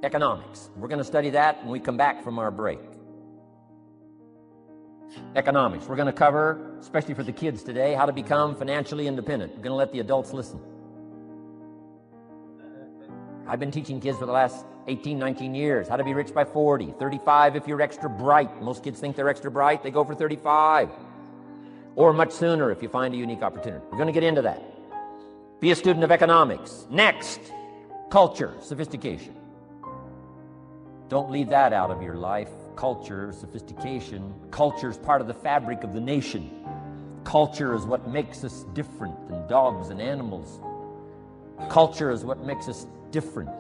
Economics. We're going to study that when we come back from our break. Economics. We're going to cover, especially for the kids today, how to become financially independent. We're going to let the adults listen. I've been teaching kids for the last 18, 19 years how to be rich by 40, 35 if you're extra bright. Most kids think they're extra bright. They go for 35. Or much sooner if you find a unique opportunity. We're going to get into that. Be a student of economics. Next, culture, sophistication. Don't leave that out of your life. Culture, sophistication. Culture is part of the fabric of the nation. Culture is what makes us different than dogs and animals. Culture is what makes us different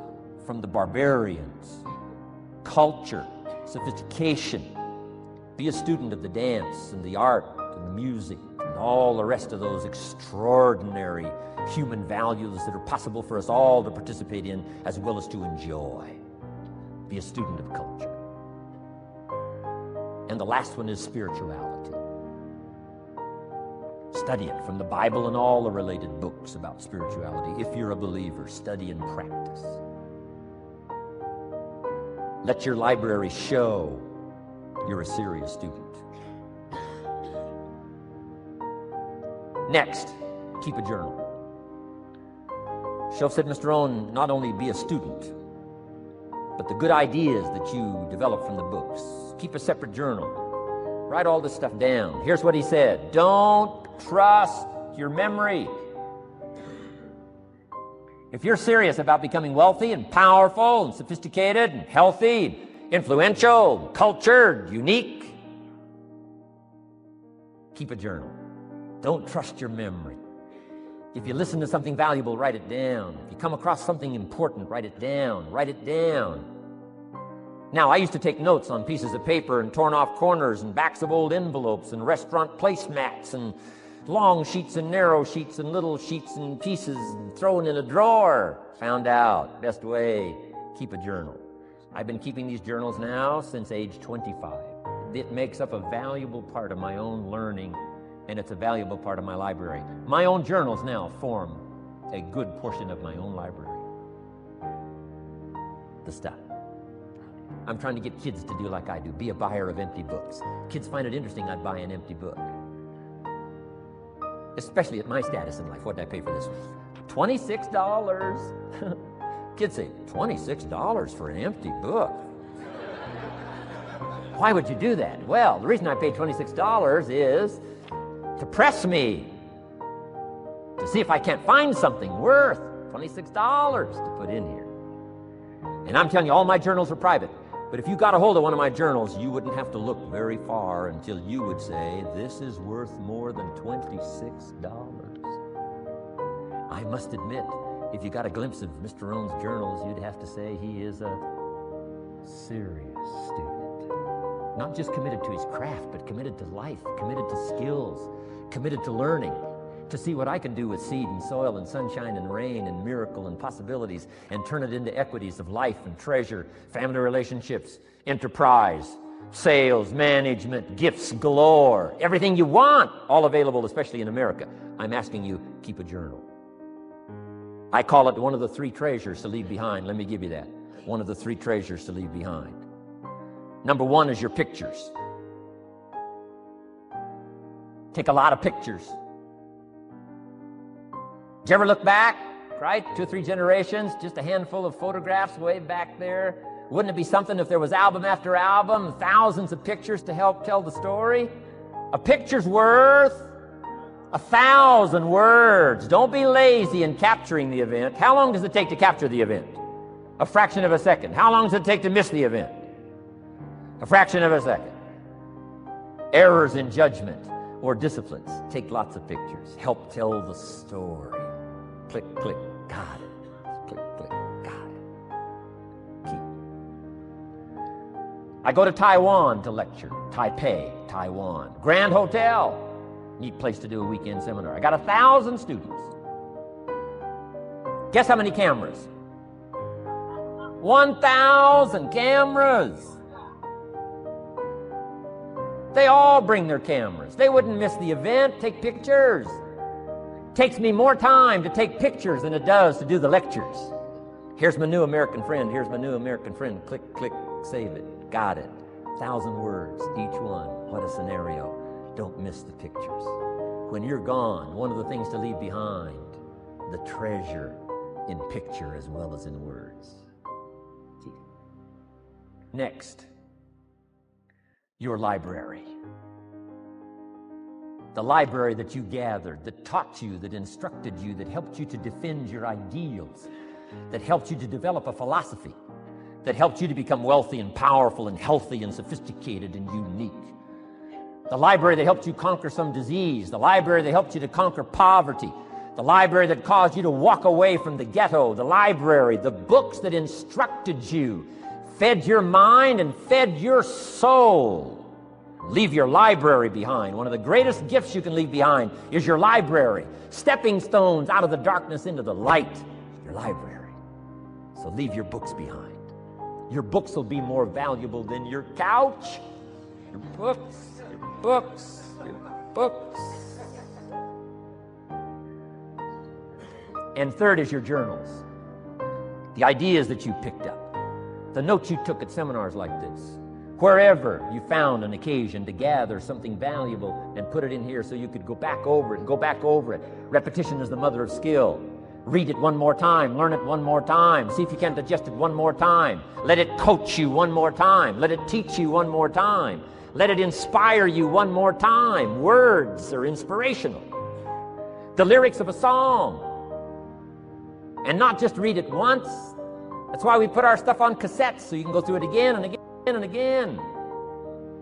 from the barbarians. Culture, sophistication. Be a student of the dance and the art and the music and all the rest of those extraordinary human values that are possible for us all to participate in as well as to enjoy. Be a student of culture. And the last one is spirituality. Study it from the Bible and all the related books about spirituality. If you're a believer, study and practice. Let your library show you're a serious student. Next, keep a journal. Shelf said, Mr. Rohn, not only be a student, but the good ideas that you develop from the books. Keep a separate journal. Write all this stuff down. Here's what he said. Don't trust your memory. If you're serious about becoming wealthy and powerful and sophisticated and healthy, influential, cultured, unique, keep a journal. Don't trust your memory. If you listen to something valuable, write it down. If you come across something important, write it down. Write it down. Now, I used to take notes on pieces of paper and torn off corners and backs of old envelopes and restaurant placemats and long sheets and narrow sheets and little sheets and pieces and thrown in a drawer. Found out, best way, keep a journal. I've been keeping these journals now since age 25. It makes up a valuable part of my own learning, and it's a valuable part of my library. My own journals now form a good portion of my own library. The stuff. I'm trying to get kids to do like I do, be a buyer of empty books. Kids find it interesting I'd buy an empty book. Especially at my status in life. What did I pay for this one? $26. Kids say, $26 for an empty book? Why would you do that? Well, the reason I paid $26 is to press me, to see if I can't find something worth $26 to put in here. And I'm telling you, all my journals are private. But if you got a hold of one of my journals, you wouldn't have to look very far until you would say, this is worth more than $26. I must admit, if you got a glimpse of Mr. Rohn's journals, you'd have to say he is a serious student. Not just committed to his craft, but committed to life, committed to skills, committed to learning, to see what I can do with seed and soil and sunshine and rain and miracle and possibilities and turn it into equities of life and treasure, family relationships, enterprise, sales, management, gifts galore, everything you want, all available, especially in America. I'm asking you, keep a journal. I call it one of the three treasures to leave behind. Let me give you that. One of the three treasures to leave behind. Number one is your pictures. Take a lot of pictures. Did you ever look back, right? 2 or 3 generations, just a handful of photographs way back there. Wouldn't it be something if there was album after album, thousands of pictures to help tell the story? A picture's worth 1,000 words. Don't be lazy in capturing the event. How long does it take to capture the event? A fraction of a second. How long does it take to miss the event? A fraction of a second. Errors in judgment or disciplines. Take lots of pictures. Help tell the story. Click, click, got it. Click, click, got it. Keep. I go to Taiwan to lecture. Taipei, Taiwan. Grand Hotel. Neat place to do a weekend seminar. I got 1,000 students. Guess how many cameras? 1,000 cameras. They all bring their cameras. They wouldn't miss the event, take pictures. Takes me more time to take pictures than it does to do the lectures. Here's my new American friend. Here's my new American friend. Click, click, save it. Got it. 1,000 words, each one. What a scenario. Don't miss the pictures. When you're gone, one of the things to leave behind, the treasure in picture as well as in words. Next, your library. The library that you gathered, that taught you, that instructed you, that helped you to defend your ideals, that helped you to develop a philosophy, that helped you to become wealthy and powerful and healthy and sophisticated and unique. The library that helped you conquer some disease, the library that helped you to conquer poverty, the library that caused you to walk away from the ghetto, the library, the books that instructed you, fed your mind and fed your soul. Leave your library behind. One of the greatest gifts you can leave behind is your library. Stepping stones out of the darkness into the light. Your library. So leave your books behind. Your books will be more valuable than your couch. Your books, your books, your books. And third is your journals. The ideas that you picked up. The notes you took at seminars like this. Wherever you found an occasion to gather something valuable and put it in here so you could go back over it and go back over it. Repetition is the mother of skill. Read it one more time. Learn it one more time. See if you can digest it one more time. Let it coach you one more time. Let it teach you one more time. Let it inspire you one more time. Words are inspirational. The lyrics of a song. And not just read it once. That's why we put our stuff on cassettes so you can go through it again and again and again.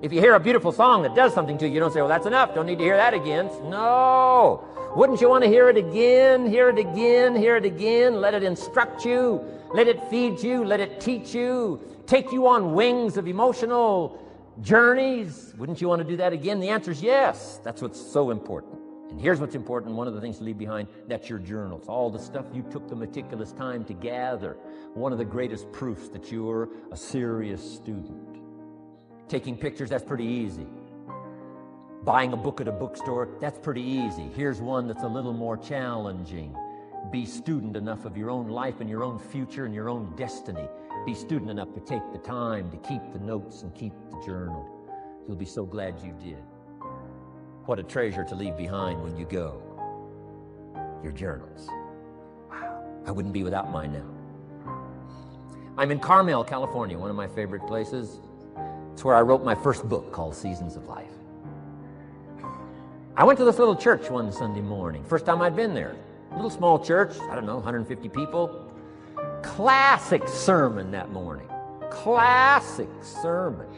If you hear a beautiful song that does something to you, you don't say, well, that's enough. Don't need to hear that again. No. Wouldn't you want to hear it again, hear it again, hear it again? Let it instruct you. Let it feed you. Let it teach you. Take you on wings of emotional journeys. Wouldn't you want to do that again? The answer is yes. That's what's so important. And here's what's important, one of the things to leave behind, that's your journals. All the stuff you took the meticulous time to gather. One of the greatest proofs that you're a serious student. Taking pictures, that's pretty easy. Buying a book at a bookstore, that's pretty easy. Here's one that's a little more challenging. Be student enough of your own life and your own future and your own destiny. Be student enough to take the time to keep the notes and keep the journal. You'll be so glad you did. What a treasure to leave behind when you go. Your journals. Wow. I wouldn't be without mine now. I'm in Carmel, California, one of my favorite places. It's where I wrote my first book called Seasons of Life. I went to this little church one Sunday morning. First time I'd been there. A little small church, I don't know, 150 people. Classic sermon that morning. Classic sermon.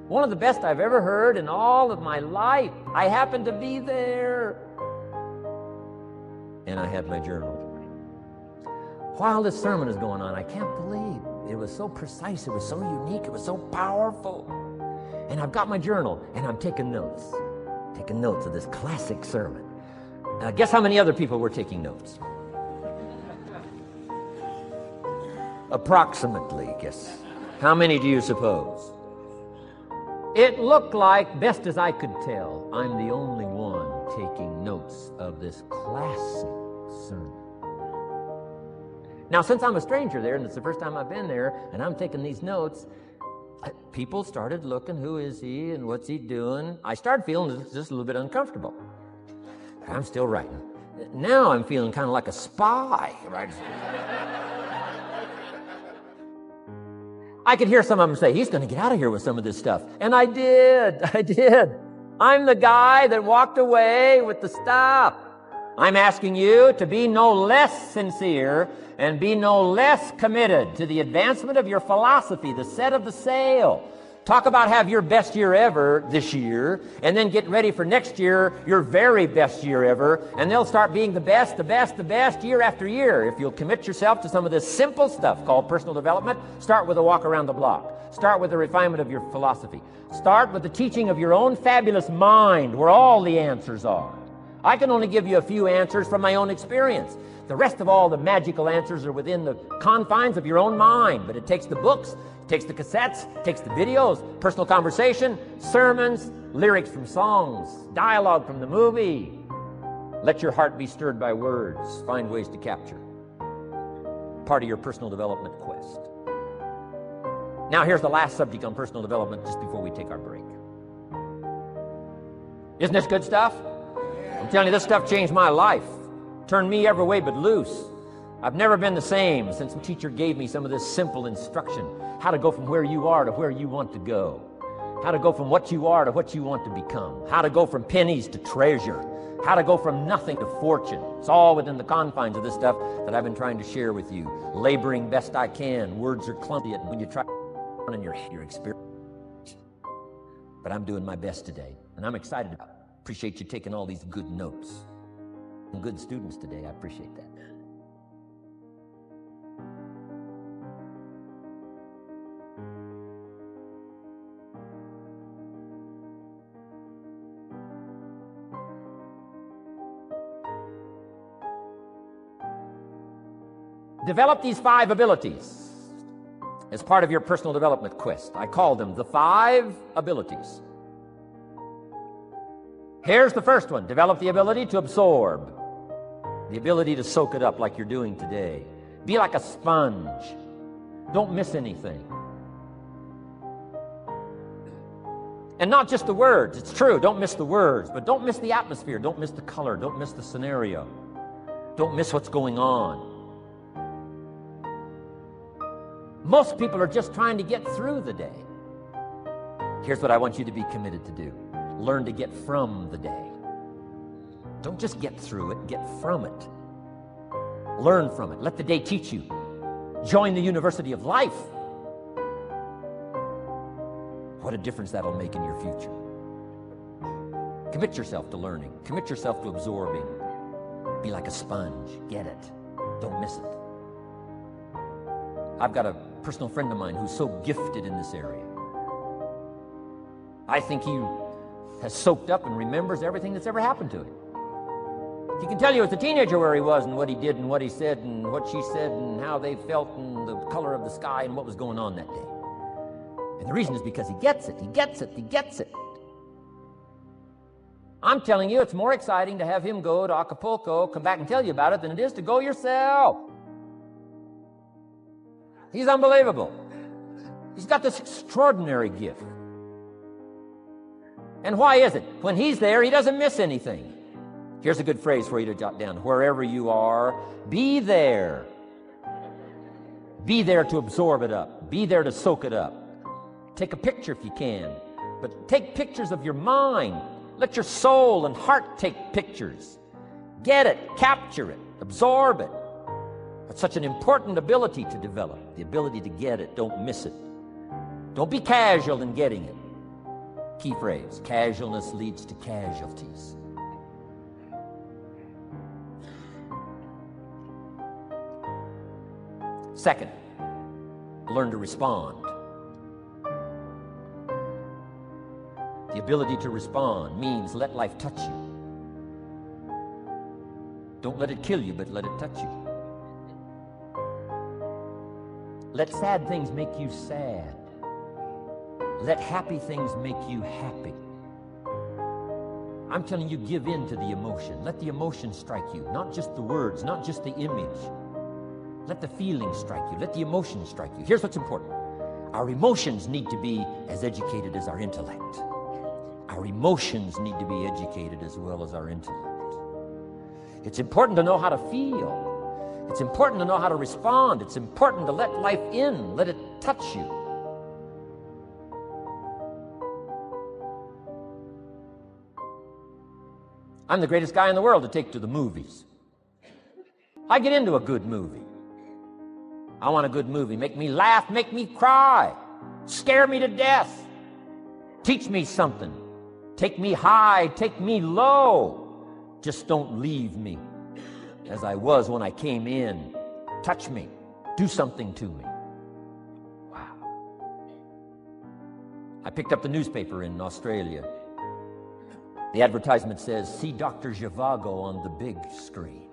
One of the best I've ever heard in all of my life. I happened to be there. And I had my journal. While this sermon is going on, I can't believe it was so precise, it was so unique, it was so powerful. And I've got my journal, and I'm taking notes. Taking notes of this classic sermon. Guess how many other people were taking notes? Approximately, guess. How many do you suppose? It looked like, best as I could tell, I'm the only one taking notes of this classic sermon. Now, since I'm a stranger there, and it's the first time I've been there, and I'm taking these notes, people started looking, who is he and what's he doing? I started feeling just a little bit uncomfortable. I'm still writing. Now I'm feeling kind of like a spy, right? I could hear some of them say, he's going to get out of here with some of this stuff. And I did. I'm the guy that walked away with the stuff. I'm asking you to be no less sincere and be no less committed to the advancement of your philosophy, the set of the sail. Talk about have your best year ever this year, and then get ready for next year, your very best year ever, and they'll start being the best year after year. If you'll commit yourself to some of this simple stuff called personal development, start with a walk around the block. Start with the refinement of your philosophy. Start with the teaching of your own fabulous mind, where all the answers are. I can only give you a few answers from my own experience. The rest of all the magical answers are within the confines of your own mind, but it takes the books, takes the cassettes, takes the videos, personal conversation, sermons, lyrics from songs, dialogue from the movie. Let your heart be stirred by words. Find ways to capture. part of your personal development quest. Now here's the last subject on personal development just before we take our break. Isn't this good stuff? I'm telling you, this stuff changed my life. Turned me every way but loose. I've never been the same since the teacher gave me some of this simple instruction. How to go from where you are to where you want to go. How to go from what you are to what you want to become. How to go from pennies to treasure. How to go from nothing to fortune. It's all within the confines of this stuff that I've been trying to share with you. Laboring best I can. Words are clumsy when you try in your experience. But I'm doing my best today, and I'm excited about it. Appreciate you taking all these good notes. And good students today. I appreciate that. Develop these 5 abilities as part of your personal development quest. I call them the 5 abilities. Here's the first one. Develop the ability to absorb. The ability to soak it up like you're doing today. Be like a sponge. Don't miss anything. And not just the words. It's true, don't miss the words, but don't miss the atmosphere. Don't miss the color. Don't miss the scenario. Don't miss what's going on. Most people are just trying to get through the day. Here's what I want you to be committed to do. Learn to get from the day. Don't just get through it, get from it. Learn from it. Let the day teach you. Join the University of Life. What a difference that'll make in your future. Commit yourself to learning. Commit yourself to absorbing. Be like a sponge. Get it. Don't miss it. I've got a personal friend of mine who's so gifted in this area. I think he has soaked up and remembers everything that's ever happened to him. He can tell you as a teenager where he was and what he did and what he said and what she said and how they felt and the color of the sky and what was going on that day. And the reason is because he gets it. He gets it. He gets it. I'm telling you, it's more exciting to have him go to Acapulco, come back and tell you about it, than it is to go yourself. He's unbelievable. He's got this extraordinary gift. And why is it? When he's there, he doesn't miss anything. Here's a good phrase for you to jot down. Wherever you are, be there. Be there to absorb it up. Be there to soak it up. Take a picture if you can. But take pictures of your mind. Let your soul and heart take pictures. Get it, capture it, absorb it. That's such an important ability to develop. The ability to get it, don't miss it. Don't be casual in getting it. Key phrase, casualness leads to casualties. Second, learn to respond. The ability to respond means let life touch you. Don't let it kill you, but let it touch you. Let sad things make you sad. Let happy things make you happy. I'm telling you, give in to the emotion. Let the emotion strike you, not just the words, not just the image. Let the feeling strike you. Let the emotion strike you. Here's what's important. Our emotions need to be as educated as our intellect. Our emotions need to be educated as well as our intellect. It's important to know how to feel. It's important to know how to respond. It's important to let life in. Let it touch you. I'm the greatest guy in the world to take to the movies. I get into a good movie. I want a good movie. Make me laugh, make me cry, scare me to death, teach me something, take me high, take me low. Just don't leave me as I was when I came in. Touch me, do something to me. Wow. I picked up the newspaper in Australia. The advertisement says, see Dr. Zhivago on the big screen.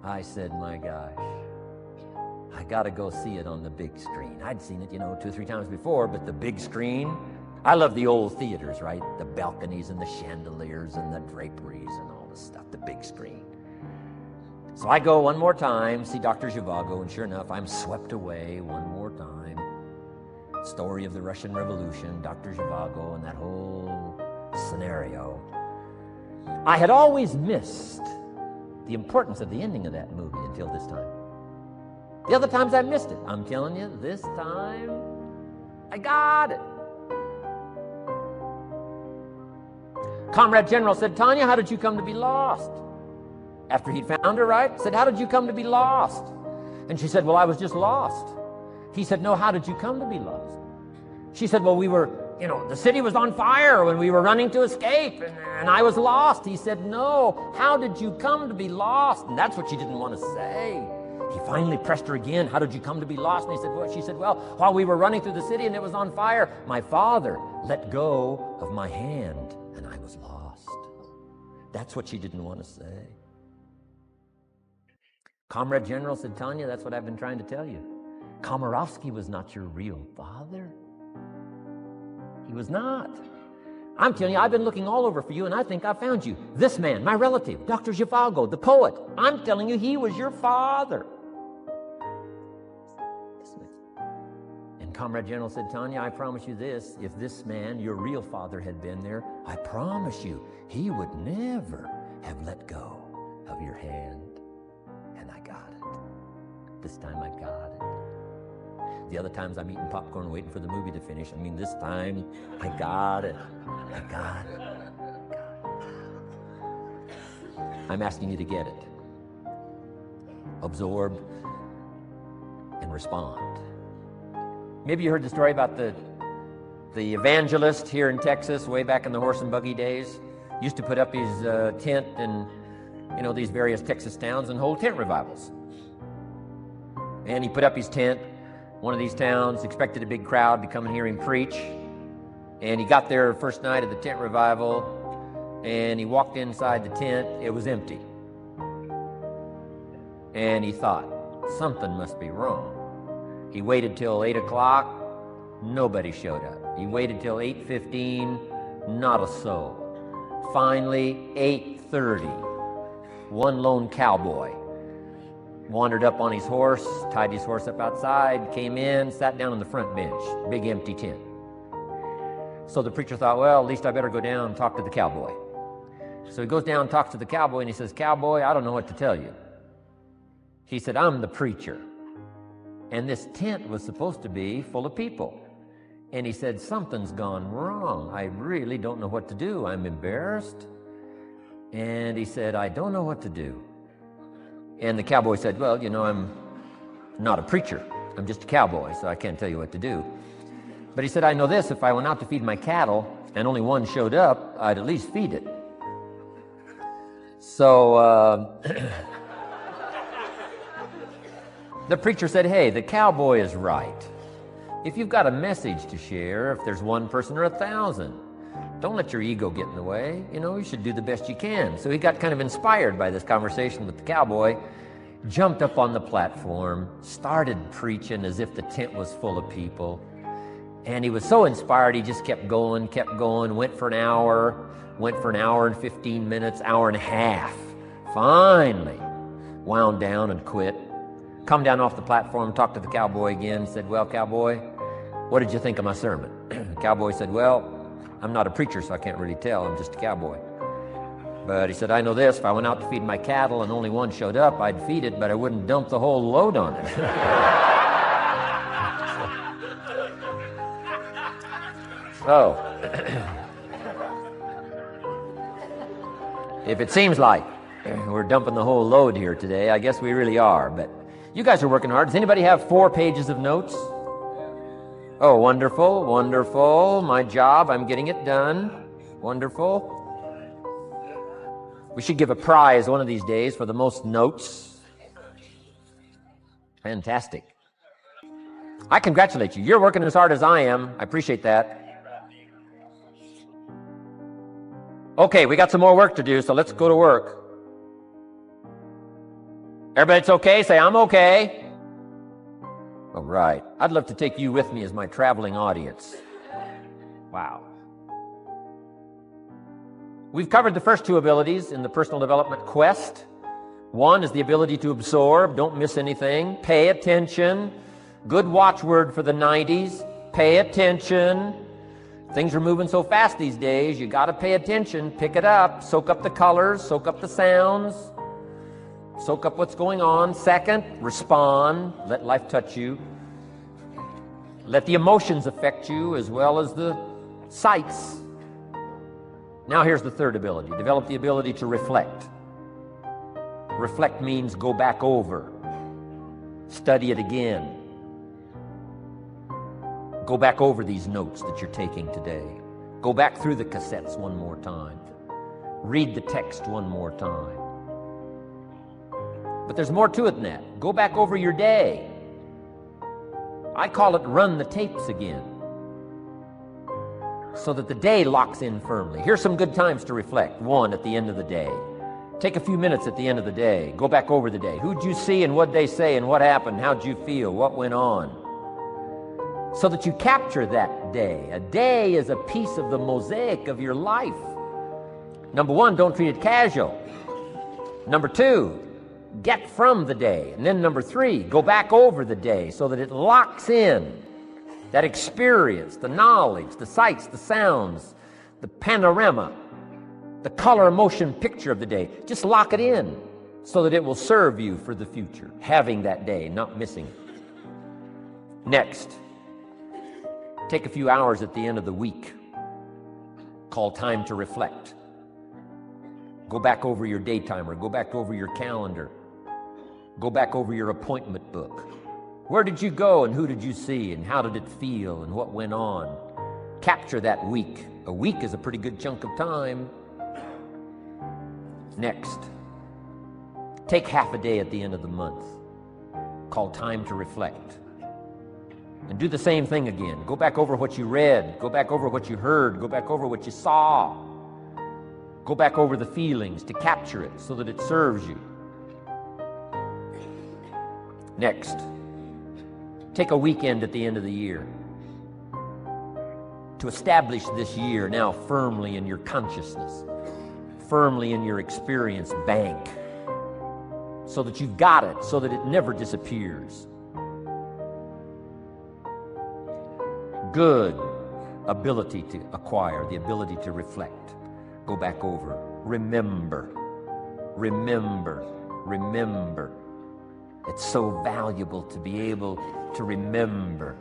I said, my gosh, I got to go see it on the big screen. I'd seen it, 2 or 3 times before, but the big screen, I love the old theaters, right? The balconies and the chandeliers and the draperies and all this stuff, the big screen. So I go one more time, see Dr. Zhivago, and sure enough, I'm swept away one more time. Story of the Russian Revolution, Dr. Zhivago, and that whole scenario. I had always missed the importance of the ending of that movie until this time. The other times I missed it. I'm telling you, this time, I got it. Comrade General said, Tanya, how did you come to be lost? After he'd found her, right? Said, how did you come to be lost? And she said, well, I was just lost. He said, no, how did you come to be lost? She said, well, we were, the city was on fire when we were running to escape, and I was lost. He said, no, how did you come to be lost? And that's what she didn't want to say. He finally pressed her again, how did you come to be lost? And she said, well, while we were running through the city and it was on fire, my father let go of my hand and I was lost. That's what she didn't want to say. Comrade General said, Tanya, that's what I've been trying to tell you. Komarovsky was not your real father. He was not. I'm telling you, I've been looking all over for you, and I think I found you. This man, my relative, Dr. Zhivago, the poet, I'm telling you, he was your father. And Comrade General said, Tanya, I promise you this, if this man, your real father, had been there, I promise you, he would never have let go of your hand. And I got it. This time I got it. The other times I'm eating popcorn waiting for the movie to finish. This time I got it. I got it. I'm asking you to get it. Absorb and respond. Maybe you heard the story about the evangelist here in Texas way back in the horse and buggy days. Used to put up his tent in, these various Texas towns and hold tent revivals. And he put up his tent. One of these towns expected a big crowd to come and hear him preach. And he got there first night of the tent revival, and he walked inside the tent. It was empty. And he thought, something must be wrong. He waited till 8 o'clock. Nobody showed up. He waited till 8:15. Not a soul. Finally, 8:30. One lone cowboy wandered up on his horse, tied his horse up outside, came in, sat down on the front bench, big empty tent. So the preacher thought, well, at least I better go down and talk to the cowboy. So he goes down and talks to the cowboy, and he says, Cowboy, I don't know what to tell you. He said, I'm the preacher. And this tent was supposed to be full of people. And he said, something's gone wrong. I really don't know what to do. I'm embarrassed. And he said, I don't know what to do. And the cowboy said, well, I'm not a preacher. I'm just a cowboy, so I can't tell you what to do. But he said, I know this, if I went out to feed my cattle and only one showed up, I'd at least feed it. So the preacher said, hey, the cowboy is right. If you've got a message to share, if there's one person or 1,000, don't let your ego get in the way. You should do the best you can. So he got kind of inspired by this conversation with the cowboy, jumped up on the platform, started preaching as if the tent was full of people. And he was so inspired, he just kept going, went for an hour and 15 minutes, hour and a half. Finally, wound down and quit. Come down off the platform, talked to the cowboy again, said, well, cowboy, what did you think of my sermon? The cowboy said, well, I'm not a preacher, so I can't really tell. I'm just a cowboy. But he said, I know this. If I went out to feed my cattle and only one showed up, I'd feed it, but I wouldn't dump the whole load on it. So, if it seems like we're dumping the whole load here today, I guess we really are. But you guys are working hard. Does anybody have 4 pages of notes? Oh, wonderful, wonderful. My job, I'm getting it done. Wonderful. We should give a prize one of these days for the most notes. Fantastic. I congratulate you. You're working as hard as I am. I appreciate that. Okay, we got some more work to do, so let's go to work. Everybody's okay? Say, I'm okay. All right. I'd love to take you with me as my traveling audience. Wow. We've covered the first 2 abilities in the personal development quest. One is the ability to absorb, don't miss anything, pay attention. Good watchword for the 90s, pay attention. Things are moving so fast these days, you got to pay attention, pick it up, soak up the colors, soak up the sounds, soak up what's going on. Second, respond, let life touch you. Let the emotions affect you as well as the sights. Now here's the third ability, develop the ability to reflect. Reflect means go back over, study it again. Go back over these notes that you're taking today. Go back through the cassettes one more time. Read the text one more time. But there's more to it than that. Go back over your day. I call it run the tapes again, so that the day locks in firmly. Here's some good times to reflect. One, at the end of the day. Take a few minutes at the end of the day. Go back over the day. Who'd you see and what'd they say and what happened? How'd you feel? What went on? So that you capture that day. A day is a piece of the mosaic of your life. Number one, don't treat it casual. Number two, get from the day. And then number three, go back over the day so that it locks in that experience, the knowledge, the sights, the sounds, the panorama, the color, motion, picture of the day. Just lock it in so that it will serve you for the future, having that day, not missing it. Next, take a few hours at the end of the week, called time to reflect. Go back over your day timer, go back over your calendar, go back over your appointment book. Where did you go and who did you see and how did it feel and what went on? Capture that week. A week is a pretty good chunk of time. Next, take half a day at the end of the month, called time to reflect. And do the same thing again. Go back over what you read, go back over what you heard, go back over what you saw. Go back over the feelings to capture it so that it serves you. Next, take a weekend at the end of the year to establish this year now firmly in your consciousness, firmly in your experience bank, so that you've got it, so that it never disappears. Good ability to acquire, the ability to reflect. Go back over. Remember. Remember. Remember. It's so valuable to be able to remember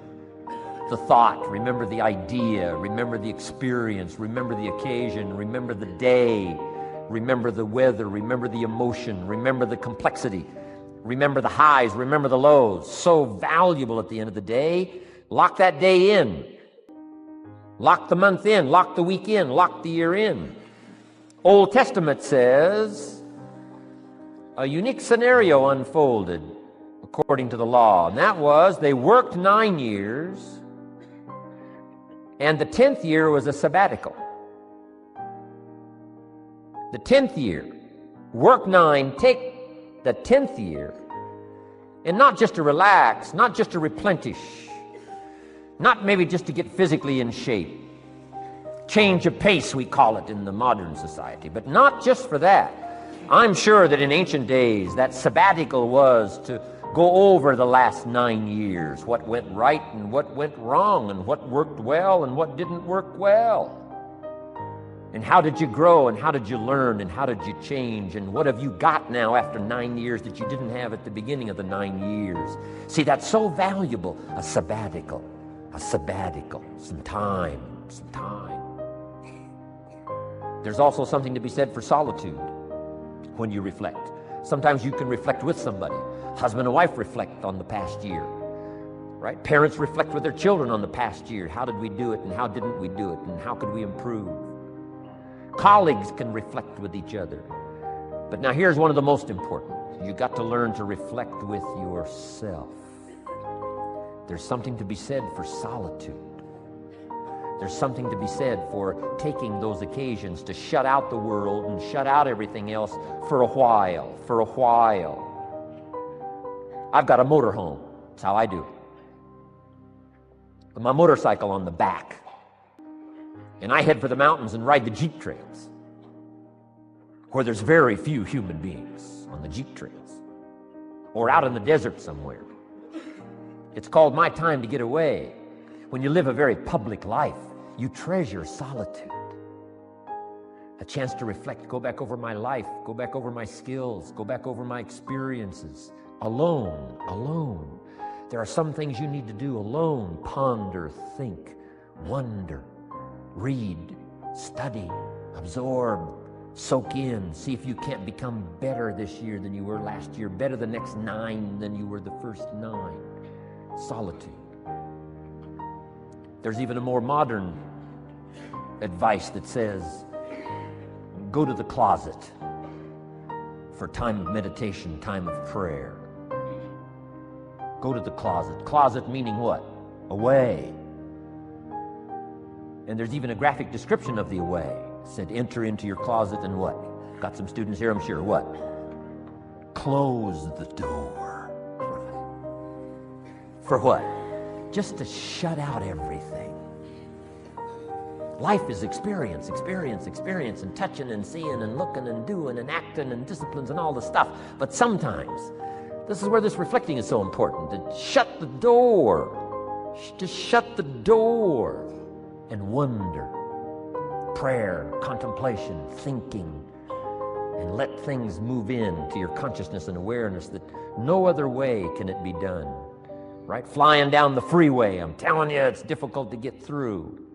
the thought, remember the idea, remember the experience, remember the occasion, remember the day, remember the weather, remember the emotion, remember the complexity, remember the highs, remember the lows. So valuable at the end of the day. Lock that day in. Lock the month in. Lock the week in. Lock the year in. Old Testament says a unique scenario unfolded according to the law. And that was they worked 9 years and the 10th year was a sabbatical. The 10th year, work 9, take the 10th year, and not just to relax, not just to replenish, not maybe just to get physically in shape. Change of pace, we call it in the modern society, but not just for that. I'm sure that in ancient days, that sabbatical was to go over the last 9 years, what went right and what went wrong, and what worked well and what didn't work well. And how did you grow, and how did you learn, and how did you change, and what have you got now after 9 years that you didn't have at the beginning of the 9 years? See, that's so valuable, a sabbatical, some time. There's also something to be said for solitude when you reflect. Sometimes you can reflect with somebody. Husband and wife reflect on the past year, right? Parents reflect with their children on the past year. How did we do it, and how didn't we do it, and how could we improve? Colleagues can reflect with each other. But now here's one of the most important. You got to learn to reflect with yourself. There's something to be said for solitude. There's something to be said for taking those occasions to shut out the world and shut out everything else for a while. I've got a motorhome. That's how I do it. With my motorcycle on the back. And I head for the mountains and ride the Jeep trails. where there's very few human beings on the jeep trails or out in the desert somewhere. It's called my time to get away. When you live a very public life, you treasure solitude. A chance to reflect, go back over my life, go back over my skills, go back over my experiences. Alone. There are some things you need to do alone. Ponder, think, wonder, read, study, absorb, soak in. See if you can't become better this year than you were last year, better the next 9 than you were the first 9. Solitude. There's even a more modern advice that says, go to the closet for time of meditation, time of prayer. Go to the closet. Closet meaning what? Away. And there's even a graphic description of the away. It said, enter into your closet and what? Got some students here, I'm sure. What? Close the door. For what? Just to shut out everything. Life is experience, and touching and seeing and looking and doing and acting and disciplines and all the stuff. But sometimes, this is where this reflecting is so important, to shut the door. Just shut the door and wonder. Prayer, contemplation, thinking, and let things move in to your consciousness and awareness that no other way can it be done. Right? Flying down the freeway, I'm telling you, it's difficult to get through.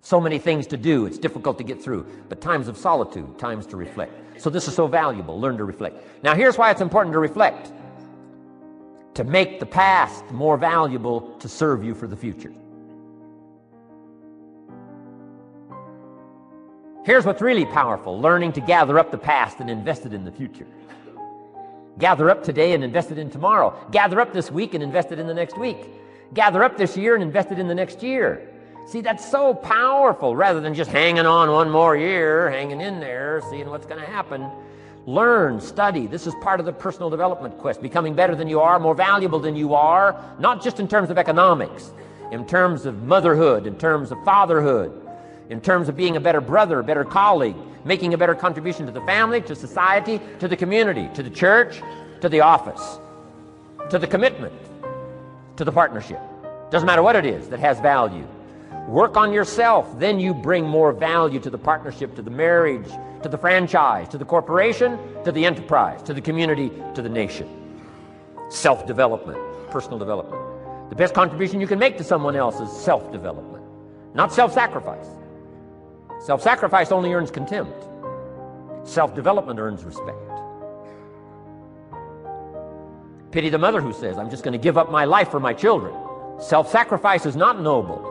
So many things to do, it's difficult to get through. But times of solitude, times to reflect. So this is so valuable, learn to reflect. Now here's why it's important to reflect. To make the past more valuable to serve you for the future. Here's what's really powerful, learning to gather up the past and invest it in the future. Gather up today and invest it in tomorrow. Gather up this week and invest it in the next week. Gather up this year and invest it in the next year. See, that's so powerful, rather than just hanging on one more year, hanging in there, seeing what's going to happen. Learn, study. This is part of the personal development quest, becoming better than you are, more valuable than you are, not just in terms of economics, in terms of motherhood, in terms of fatherhood, in terms of being a better brother, a better colleague, making a better contribution to the family, to society, to the community, to the church, to the office, to the commitment, to the partnership. Doesn't matter what it is that has value. Work on yourself, then you bring more value to the partnership, to the marriage, to the franchise, to the corporation, to the enterprise, to the community, to the nation. Self-development, personal development. The best contribution you can make to someone else is self-development, not self-sacrifice. Self-sacrifice only earns contempt. Self-development earns respect. Pity the mother who says, I'm just going to give up my life for my children. Self-sacrifice is not noble.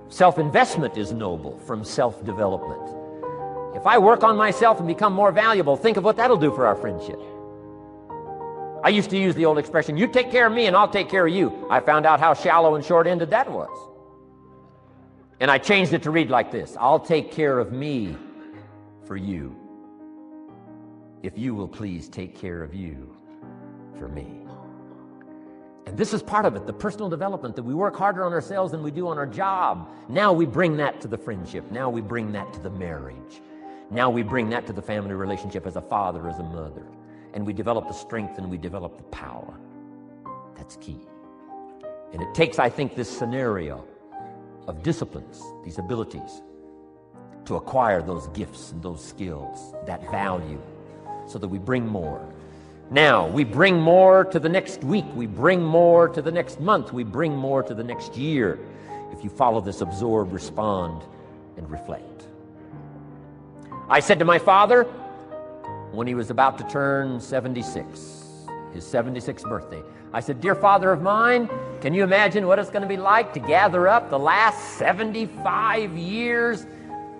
Self-investment is noble from self-development. If I work on myself and become more valuable, think of what that'll do for our friendship. I used to use the old expression, you take care of me and I'll take care of you. I found out how shallow and short-ended that was. And I changed it to read like this, I'll take care of me for you, if you will please take care of you for me. And this is part of it, the personal development, that we work harder on ourselves than we do on our job. Now we bring that to the friendship. Now we bring that to the marriage. Now we bring that to the family relationship as a father, as a mother. And we develop the strength and we develop the power. That's key. And it takes, I think, this scenario of disciplines, these abilities, to acquire those gifts and those skills, that value, so that we bring more. Now, we bring more to the next week. We bring more to the next month. We bring more to the next year. If you follow this, absorb, respond, and reflect. I said to my father, when he was about to turn 76, his 76th birthday, I said, dear father of mine, can you imagine what it's going to be like to gather up the last 75 years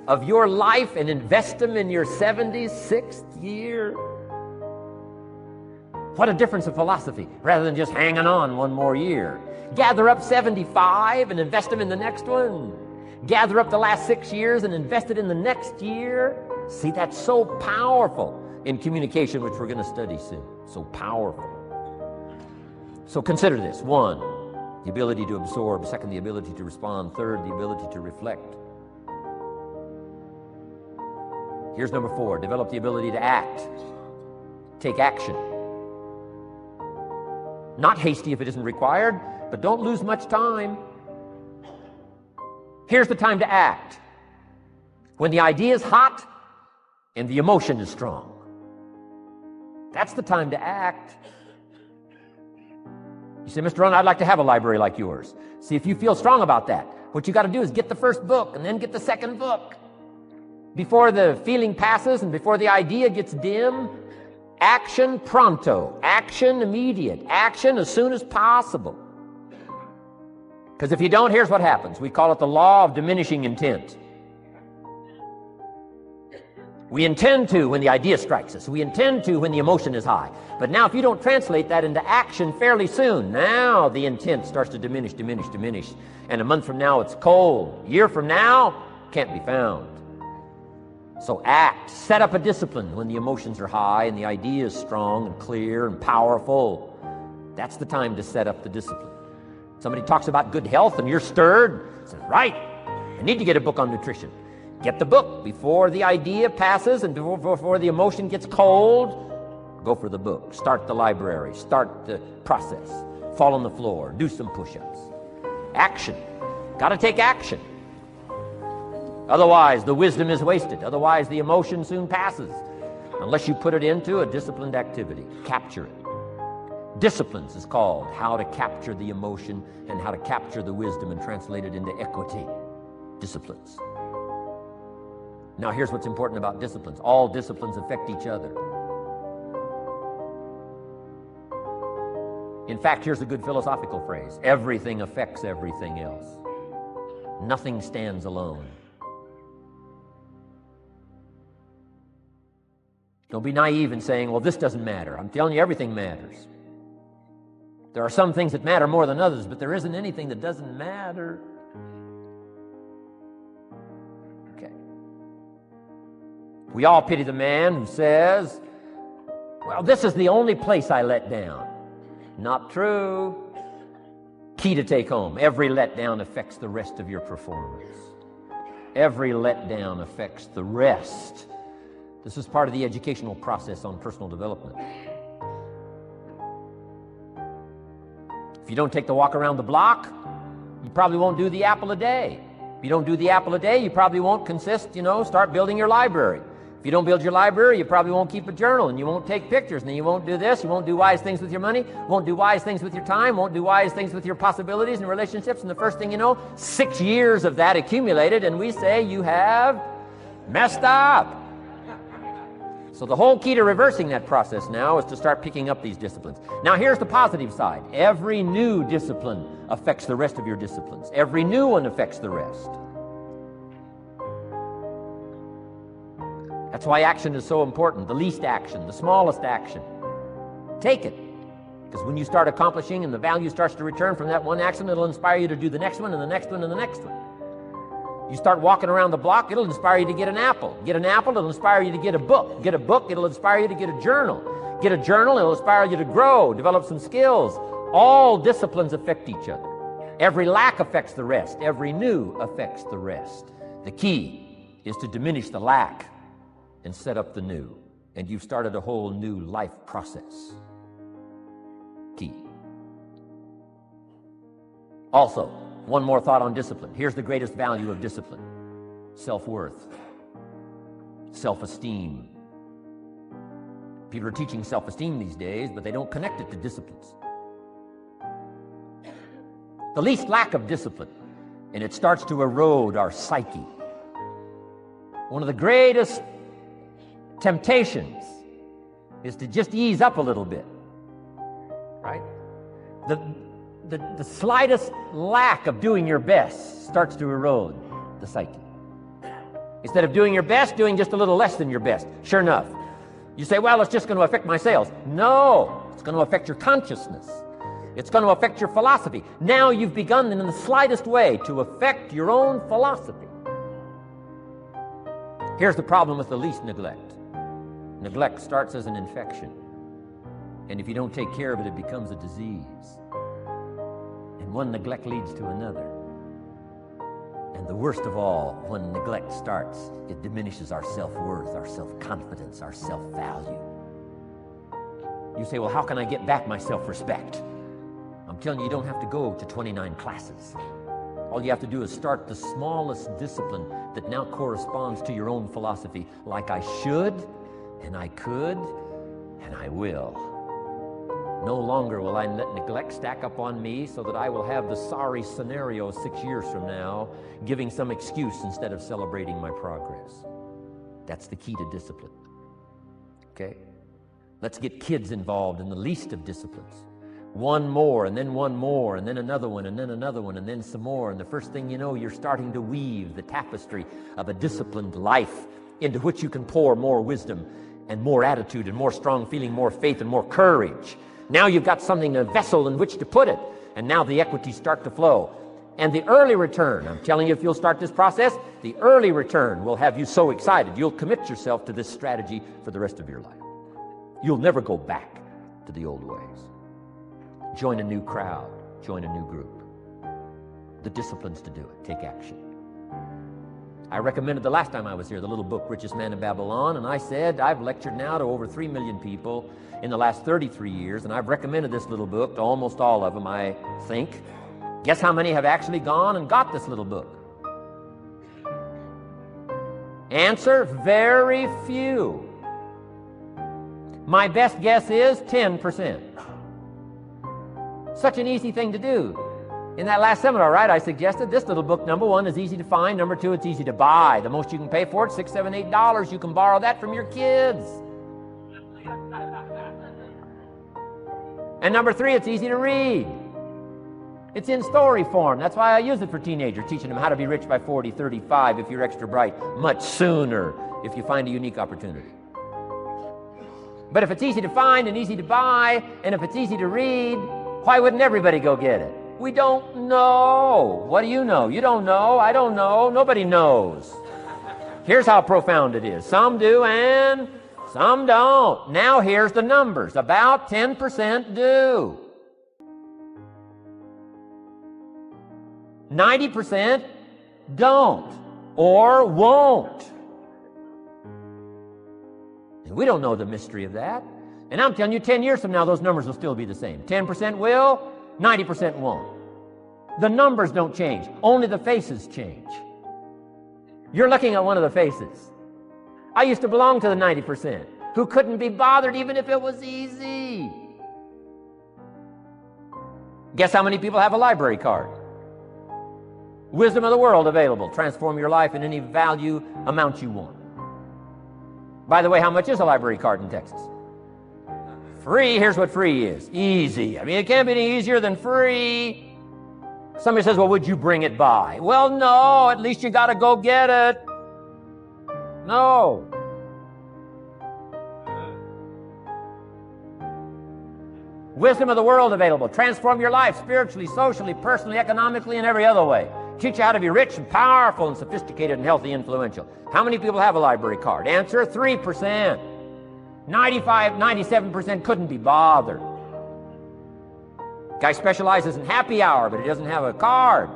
of your life and invest them in your 76th year? What a difference of philosophy, rather than just hanging on one more year. Gather up 75 and invest them in the next one. Gather up the last 6 years and invest it in the next year. See, that's so powerful in communication, which we're going to study soon. So powerful. So consider this. 1, the ability to absorb. 2, the ability to respond. 3, the ability to reflect. Here's number 4, develop the ability to act. Take action. Not hasty if it isn't required, but don't lose much time. Here's the time to act. When the idea is hot and the emotion is strong. That's the time to act. You say, Mr. Rohn, I'd like to have a library like yours. See, if you feel strong about that, what you got to do is get the first book and then get the second book. Before the feeling passes and before the idea gets dim, action pronto, action immediate, action as soon as possible. Because if you don't, here's what happens. We call it the law of diminishing intent. We intend to when the idea strikes us. We intend to when the emotion is high. But now if you don't translate that into action fairly soon, now the intent starts to diminish. And a month from now it's cold. A year from now, can't be found. So act. Set up a discipline when the emotions are high and the idea is strong and clear and powerful. That's the time to set up the discipline. Somebody talks about good health and you're stirred. Say, right, I need to get a book on nutrition. Get the book before the idea passes and before the emotion gets cold. Go for the book. Start the library. Start the process. Fall on the floor. Do some push-ups. Action. Got to take action. Otherwise, the wisdom is wasted. Otherwise, the emotion soon passes. Unless you put it into a disciplined activity. Capture it. Disciplines is called how to capture the emotion and how to capture the wisdom and translate it into equity. Disciplines. Now, here's what's important about disciplines. All disciplines affect each other. In fact, here's a good philosophical phrase. Everything affects everything else. Nothing stands alone. Don't be naive in saying, well, this doesn't matter. I'm telling you, everything matters. There are some things that matter more than others, but there isn't anything that doesn't matter. Okay. We all pity the man who says, well, this is the only place I let down. Not true. Key to take home. Every letdown affects the rest of your performance. Every letdown affects the rest. This is part of the educational process on personal development. If you don't take the walk around the block, you probably won't do the apple a day. If you don't do the apple a day, you probably won't start building your library. If you don't build your library, you probably won't keep a journal, and you won't take pictures, and then you won't do this, you won't do wise things with your money, won't do wise things with your time, won't do wise things with your possibilities and relationships, and the first thing you know, 6 years of that accumulated, and we say you have messed up. So the whole key to reversing that process now is to start picking up these disciplines. Now here's the positive side. Every new discipline affects the rest of your disciplines. Every new one affects the rest. That's why action is so important. The least action, the smallest action. Take it. Because when you start accomplishing and the value starts to return from that one action, it'll inspire you to do the next one and the next one and the next one. You start walking around the block, it'll inspire you to get an apple. Get an apple, it'll inspire you to get a book. Get a book, it'll inspire you to get a journal. Get a journal, it'll inspire you to grow, develop some skills. All disciplines affect each other. Every lack affects the rest. Every new affects the rest. The key is to diminish the lack and set up the new. And you've started a whole new life process. Key. Also, one more thought on discipline. Here's the greatest value of discipline. Self-worth. Self-esteem. People are teaching self-esteem these days, but they don't connect it to disciplines. The least lack of discipline, and it starts to erode our psyche. One of the greatest temptations is to just ease up a little bit, right? The slightest lack of doing your best starts to erode the psyche. Instead of doing your best, doing just a little less than your best. Sure enough, you say, well, it's just going to affect my sales. No, it's going to affect your consciousness. It's going to affect your philosophy. Now you've begun in the slightest way to affect your own philosophy. Here's the problem with the least neglect. Neglect starts as an infection. And if you don't take care of it, it becomes a disease. And one neglect leads to another. And the worst of all, when neglect starts, it diminishes our self-worth, our self-confidence, our self-value. You say, well, how can I get back my self-respect? I'm telling you, you don't have to go to 29 classes. All you have to do is start the smallest discipline that now corresponds to your own philosophy, like I should, and I could, and I will. No longer will I let neglect stack up on me so that I will have the sorry scenario 6 years from now, giving some excuse instead of celebrating my progress. That's the key to discipline. Okay? Let's get kids involved in the least of disciplines. One more, and then one more, and then another one, and then another one, and then some more. And the first thing you know, you're starting to weave the tapestry of a disciplined life into which you can pour more wisdom and more attitude and more strong feeling, more faith and more courage. Now you've got something, a vessel in which to put it. And now the equities start to flow. And the early return, I'm telling you, if you'll start this process, the early return will have you so excited. You'll commit yourself to this strategy for the rest of your life. You'll never go back to the old ways. Join a new crowd. Join a new group. The disciplines to do it. Take action. I recommended the last time I was here the little book, Richest Man in Babylon, and I said I've lectured now to over 3 million people in the last 33 years, and I've recommended this little book to almost all of them, I think. Guess how many have actually gone and got this little book? Answer, very few. My best guess is 10%. Such an easy thing to do. In that last seminar, right, I suggested this little book, number one, is easy to find. Number two, it's easy to buy. The most you can pay for it, $6, $7, $8. You can borrow that from your kids. And number three, it's easy to read. It's in story form. That's why I use it for teenagers, teaching them how to be rich by 40, 35 if you're extra bright, much sooner if you find a unique opportunity. But if it's easy to find and easy to buy, and if it's easy to read, why wouldn't everybody go get it? We don't know. What do you know? You don't know. I don't know. Nobody knows. Here's how profound it is. Some do and some don't. Now here's the numbers. About 10% do. 90% don't or won't. And we don't know the mystery of that. And I'm telling you, 10 years from now, those numbers will still be the same. 10% will, 90% won't. The numbers don't change. Only the faces change. You're looking at one of the faces. I used to belong to the 90% who couldn't be bothered even if it was easy. Guess how many people have a library card? Wisdom of the world available. Transform your life in any value amount you want. By the way, how much is a library card in Texas? Free. Here's what free is. Easy. I mean, it can't be any easier than free. Somebody says, well, would you bring it by? Well, no. At least you got to go get it. No. Wisdom of the world available. Transform your life spiritually, socially, personally, economically, and every other way. Teach you how to be rich and powerful and sophisticated and healthy, influential. How many people have a library card? Answer, 3%. 95, 97% couldn't be bothered. Guy specializes in happy hour, but he doesn't have a card.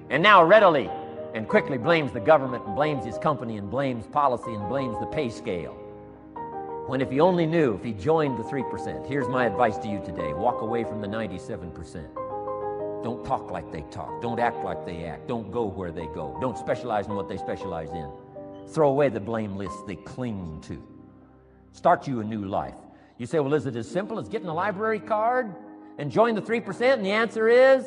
And now readily and quickly blames the government and blames his company and blames policy and blames the pay scale. When if he only knew, if he joined the 3%, here's my advice to you today. Walk away from the 97%. Don't talk like they talk. Don't act like they act. Don't go where they go. Don't specialize in what they specialize in. Throw away the blame list they cling to. Start you a new life. You say, well, is it as simple as getting a library card and join the 3%? And the answer is,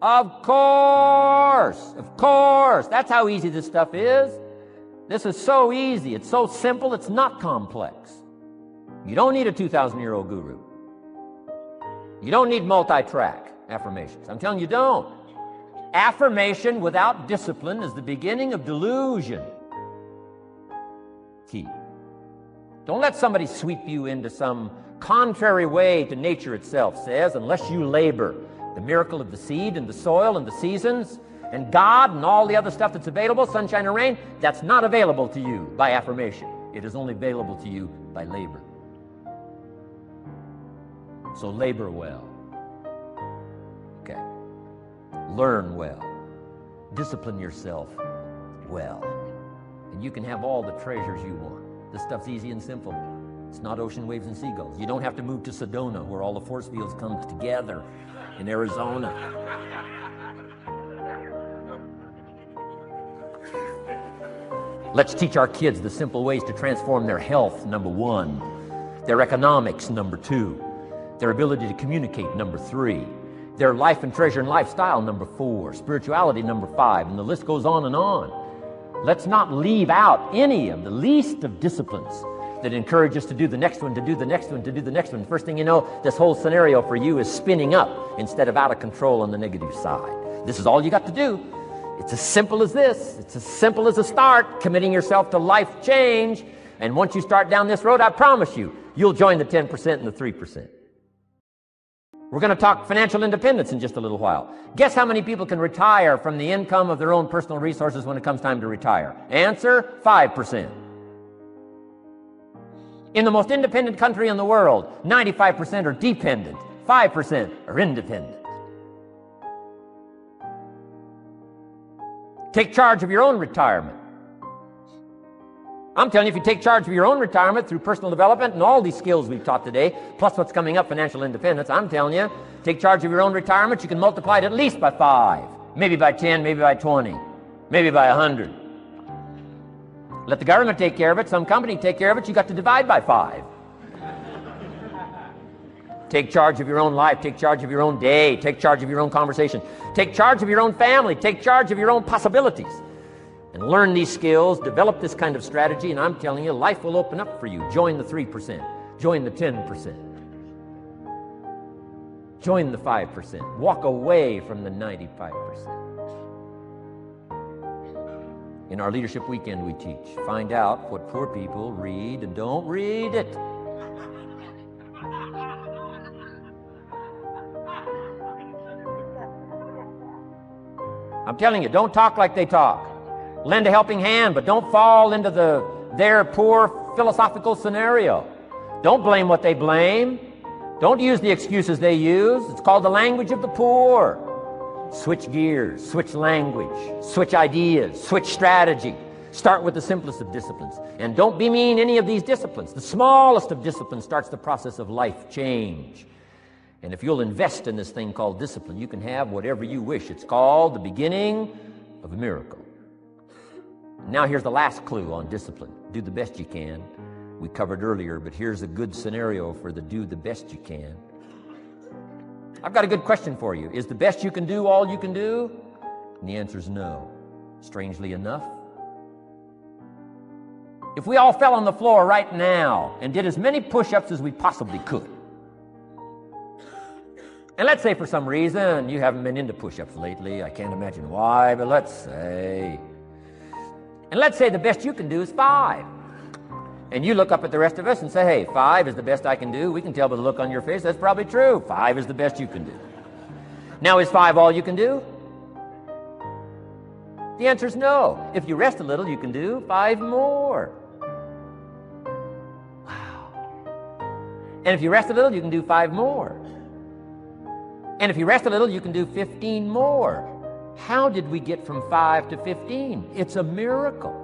of course. Of course. That's how easy this stuff is. This is so easy. It's so simple. It's not complex. You don't need a 2,000-year-old guru. You don't need multi-track affirmations. I'm telling you, don't. Affirmation without discipline is the beginning of delusion. Key. Don't let somebody sweep you into some contrary way to nature itself says, unless you labor. The miracle of the seed and the soil and the seasons and God and all the other stuff that's available, sunshine and rain, that's not available to you by affirmation. It is only available to you by labor. So labor well. Okay. learn well, discipline yourself well, and you can have all the treasures you want. This stuff's easy and simple. It's not ocean waves and seagulls. You don't have to move to Sedona, where all the force fields come together in Arizona. Let's teach our kids the simple ways to transform their health, number 1. Their economics, number 2. Their ability to communicate, number 3. Their life and treasure and lifestyle, number 4. Spirituality, number 5. And the list goes on and on. Let's not leave out any of the least of disciplines that encourage us to do the next one, to do the next one, to do the next one. First thing you know, this whole scenario for you is spinning up instead of out of control on the negative side. This is all you got to do. It's as simple as this. It's as simple as a start, committing yourself to life change. And once you start down this road, I promise you, you'll join the 10% and the 3%. We're going to talk financial independence in just a little while. Guess how many people can retire from the income of their own personal resources when it comes time to retire? Answer, 5%. In the most independent country in the world, 95% are dependent, 5% are independent. Take charge of your own retirement. I'm telling you, if you take charge of your own retirement through personal development and all these skills we've taught today, plus what's coming up, financial independence, I'm telling you, take charge of your own retirement, you can multiply it at least by 5, maybe by 10, maybe by 20, maybe by 100. Let the government take care of it, some company take care of it, you got to divide by 5. Take charge of your own life, take charge of your own day, take charge of your own conversation, take charge of your own family, take charge of your own possibilities. And learn these skills, develop this kind of strategy, and I'm telling you, life will open up for you. Join the 3%, join the 10%, join the 5%, walk away from the 95%. In our Leadership Weekend we teach, find out what poor people read and don't read it. I'm telling you, don't talk like they talk. Lend a helping hand, but don't fall into their poor philosophical scenario. Don't blame what they blame. Don't use the excuses they use. It's called the language of the poor. Switch gears, switch language, switch ideas, switch strategy. Start with the simplest of disciplines. And don't bemean any of these disciplines. The smallest of disciplines starts the process of life change. And if you'll invest in this thing called discipline, you can have whatever you wish. It's called the beginning of a miracle. Now here's the last clue on discipline. Do the best you can. We covered earlier, but here's a good scenario for the do the best you can. I've got a good question for you. Is the best you can do all you can do? And the answer is no. Strangely enough. If we all fell on the floor right now and did as many push-ups as we possibly could, and let's say for some reason you haven't been into push-ups lately, I can't imagine why, but let's say the best you can do is 5. And you look up at the rest of us and say, hey, 5 is the best I can do. We can tell by the look on your face that's probably true. 5 is the best you can do. Now, is 5 all you can do? The answer is no. If you rest a little, you can do 5 more. Wow. And if you rest a little, you can do 5 more. And if you rest a little, you can do 15 more. How did we get from 5 to 15? It's a miracle.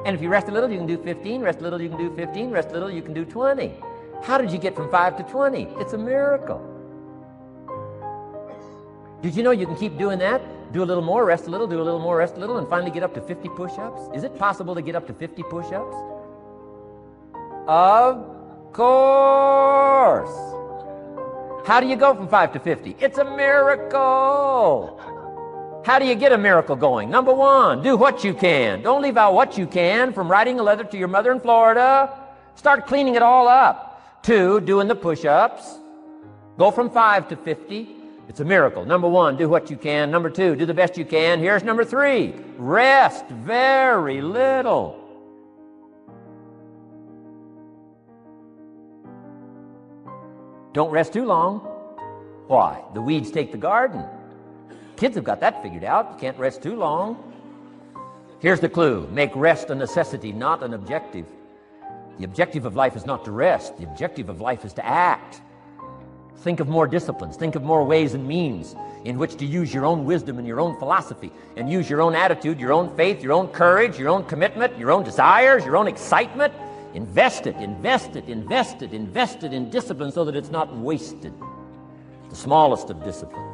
And if you rest a little, you can do 15. Rest a little, you can do 15. Rest a little, you can do 20. How did you get from 5 to 20? It's a miracle. Did you know you can keep doing that? Do a little more, rest a little, do a little more, rest a little, and finally get up to 50 push-ups? Is it possible to get up to 50 push-ups? Of course. How do you go from 5 to 50? It's a miracle. How do you get a miracle going? Number 1, do what you can. Don't leave out what you can, from writing a letter to your mother in Florida. Start cleaning it all up. 2, doing the push-ups. Go from 5 to 50. It's a miracle. Number 1, do what you can. Number 2, do the best you can. Here's number 3, rest very little. Don't rest too long. Why? The weeds take the garden. Kids have got that figured out. You can't rest too long. Here's the clue. Make rest a necessity, not an objective. The objective of life is not to rest. The objective of life is to act. Think of more disciplines. Think of more ways and means in which to use your own wisdom and your own philosophy and use your own attitude, your own faith, your own courage, your own commitment, your own desires, your own excitement. Invest it, invest it, invest it, invest it in discipline so that it's not wasted. The smallest of discipline.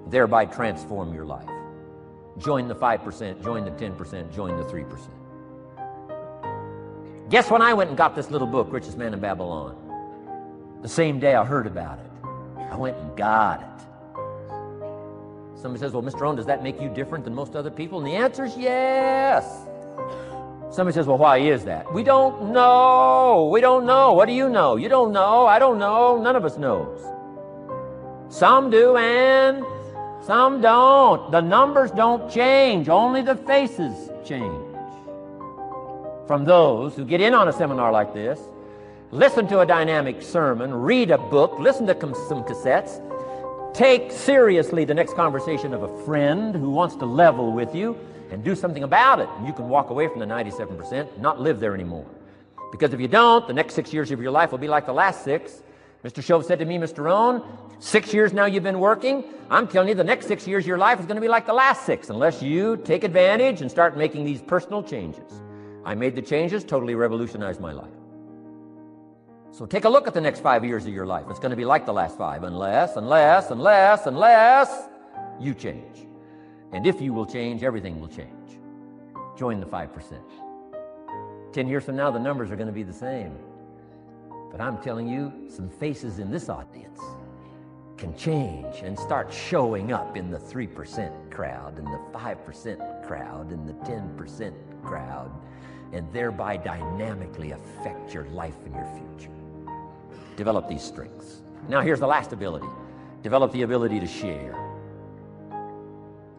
Thereby transform your life. Join the 5%, join the 10%, join the 3%. Guess when I went and got this little book, Richest Man in Babylon? The same day I heard about it. I went and got it. Somebody says, well, Mr. Rohn, does that make you different than most other people? And the answer is yes. Somebody says, well, why is that? We don't know. We don't know. What do you know? You don't know. I don't know. None of us knows. Some do and some don't. The numbers don't change. Only the faces change. From those who get in on a seminar like this, listen to a dynamic sermon, read a book, listen to some cassettes, take seriously the next conversation of a friend who wants to level with you, and do something about it. And you can walk away from the 97%, not live there anymore. Because if you don't, the next 6 years of your life will be like the last 6. Mr. Shove said to me, Mr. Rohn, 6 years now you've been working. I'm telling you, the next 6 years of your life is going to be like the last 6, unless you take advantage and start making these personal changes. I made the changes, totally revolutionized my life. So take a look at the next 5 years of your life. It's going to be like the last 5, unless you change. And if you will change, everything will change. Join the 5%. 10 years from now, the numbers are going to be the same. But I'm telling you, some faces in this audience can change and start showing up in the 3% crowd, in the 5% crowd, in the 10% crowd, and thereby dynamically affect your life and your future. Develop these strengths. Now here's the last ability. Develop the ability to share.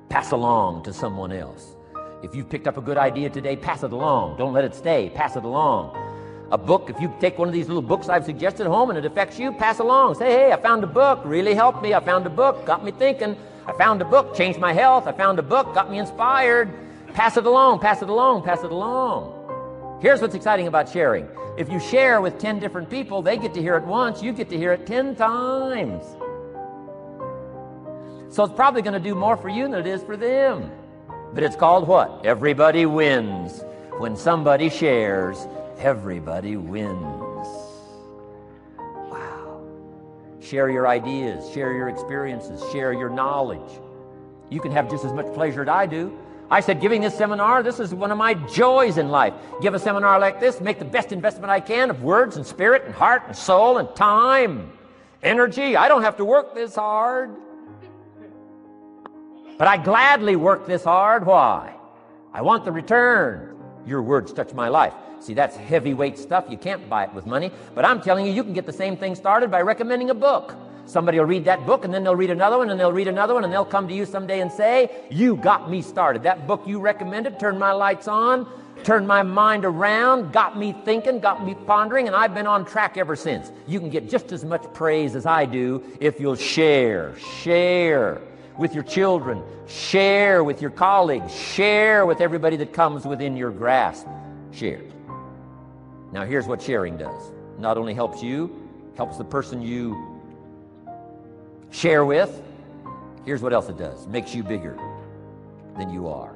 Pass along to someone else. If you've picked up a good idea today, pass it along. Don't let it stay. Pass it along. A book, if you take one of these little books I've suggested home and it affects you, pass along. Say, hey, I found a book, really helped me. I found a book, got me thinking. I found a book, changed my health. I found a book, got me inspired. Pass it along, pass it along, pass it along. Here's what's exciting about sharing. If you share with 10 different people, they get to hear it once, you get to hear it 10 times. So it's probably going to do more for you than it is for them. But it's called what? Everybody wins. When somebody shares, everybody wins. Wow. Share your ideas, share your experiences, share your knowledge. You can have just as much pleasure as I do. I said, giving this seminar, this is one of my joys in life. Give a seminar like this, make the best investment I can of words and spirit and heart and soul and time, energy. I don't have to work this hard. But I gladly work this hard. Why? I want the return. Your words touch my life. See, that's heavyweight stuff. You can't buy it with money. But I'm telling you, you can get the same thing started by recommending a book. Somebody will read that book, and then they'll read another one, and they'll read another one, and they'll come to you someday and say, you got me started. That book you recommended turned my lights on, turned my mind around, got me thinking, got me pondering, and I've been on track ever since. You can get just as much praise as I do if you'll share with your children, share with your colleagues, share with everybody that comes within your grasp. Share. Now here's what sharing does. Not only helps you, helps the person you share with. Here's what else it does. Makes you bigger than you are.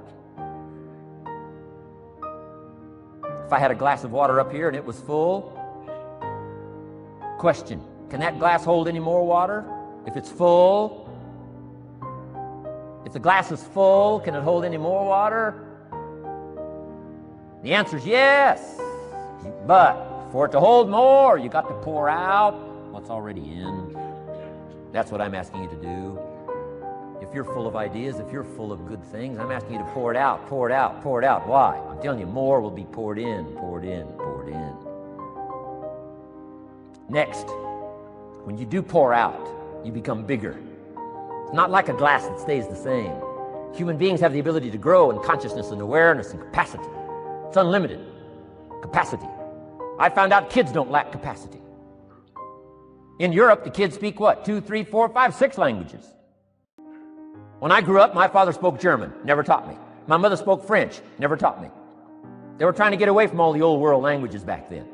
If I had a glass of water up here and it was full, question, can that glass hold any more water? If it's full, if the glass is full, can it hold any more water? The answer is yes. But for it to hold more, you got to pour out what's already in. That's what I'm asking you to do. If you're full of ideas, if you're full of good things, I'm asking you to pour it out, pour it out, pour it out. Why? I'm telling you, more will be poured in, poured in, poured in. Next, when you do pour out, you become bigger. It's not like a glass that stays the same. Human beings have the ability to grow in consciousness and awareness and capacity. It's unlimited capacity. I found out kids don't lack capacity. In Europe, the kids speak what? 2, 3, 4, 5, 6 languages. When I grew up, my father spoke German, never taught me. My mother spoke French, never taught me. They were trying to get away from all the old world languages back then.